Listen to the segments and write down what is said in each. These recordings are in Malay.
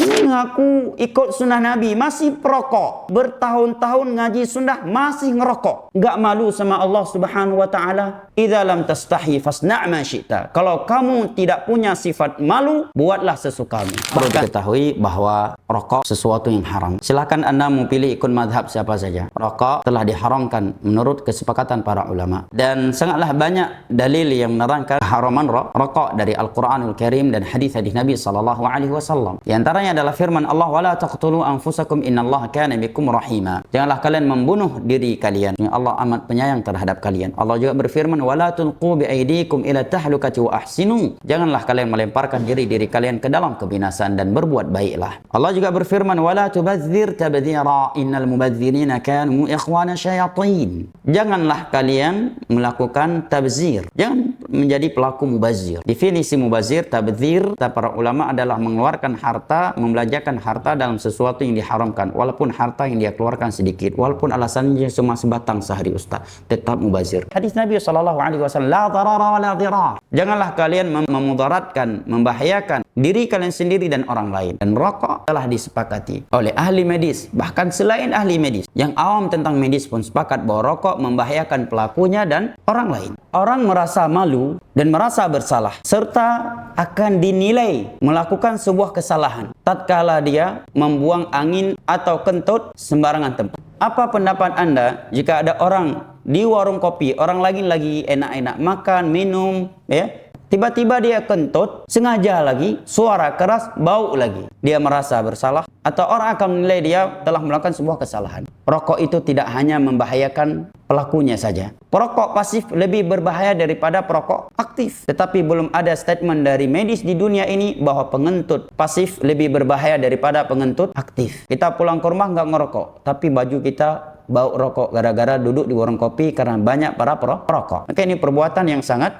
Mengaku ikut sunnah Nabi, masih perokok. Bertahun-tahun ngaji sunnah, masih ngerokok. Nggak malu sama Allah Subhanahu wa Ta'ala. Idza lam tastahi fasna' ma syi'ta. Kalau kamu tidak punya sifat malu, buatlah sesukamu. Perlu diketahui bahwa rokok sesuatu yang haram. Silakan Anda mau pilih ikut mazhab siapa saja. Rokok telah diharamkan menurut kesepakatan para ulama. Dan sangatlah banyak dalil yang menerangkan haraman rokok dari Al-Quranul Karim dan hadis-hadis Nabi sallallahu alaihi wasallam. Di antaranya adalah firman Allah, wala taqtulu anfusakum innallaha kana bikum rahima. Janganlah kalian membunuh diri kalian. Allah amat penyayang terhadap kalian. Allah juga berfirman, wala tulqu biaidikum ila tahlukati wa ahsinu. Janganlah kalian melemparkan diri kalian ke dalam kebinasaan dan berbuat baiklah. Allah juga berfirman, wala tubadzir tabdzira innal mubadzirina kanu ikhwana syayatin. Janganlah kalian melakukan tabzir. Jangan menjadi pelaku mubazir. Definisi mubazir, tabzir, para ulama adalah mengeluarkan harta, membelanjakan harta dalam sesuatu yang diharamkan, walaupun harta yang dia keluarkan sedikit, walaupun alasannya cuma sebatang sehari, ustaz, tetap mubazir. Hadis Nabi sallallahu alaihi wasallam, la darara wa la dirar. Janganlah kalian memudaratkan, membahayakan diri kalian sendiri dan orang lain. Dan rokok telah disepakati oleh ahli medis, bahkan selain ahli medis, yang awam tentang medis pun sepakat bahwa rokok membahayakan pelakunya dan orang lain. Orang merasa malu dan merasa bersalah, serta akan dinilai melakukan sebuah kesalahan tatkala dia membuang angin atau kentut sembarangan tempat. Apa pendapat Anda jika ada orang di warung kopi, orang lagi enak-enak makan, minum, ya, tiba-tiba dia kentut, sengaja lagi, suara keras, bau lagi. Dia merasa bersalah, atau orang akan menilai dia telah melakukan sebuah kesalahan. Rokok itu tidak hanya membahayakan pelakunya saja. Perokok pasif lebih berbahaya daripada perokok aktif. Tetapi belum ada statement dari medis di dunia ini bahwa pengentut pasif lebih berbahaya daripada pengentut aktif. Kita pulang ke rumah nggak ngerokok, tapi baju kita bau rokok gara-gara duduk di warung kopi karena banyak para perokok. Maka ini perbuatan yang sangat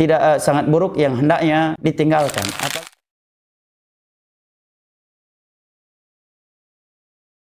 buruk yang hendaknya ditinggalkan.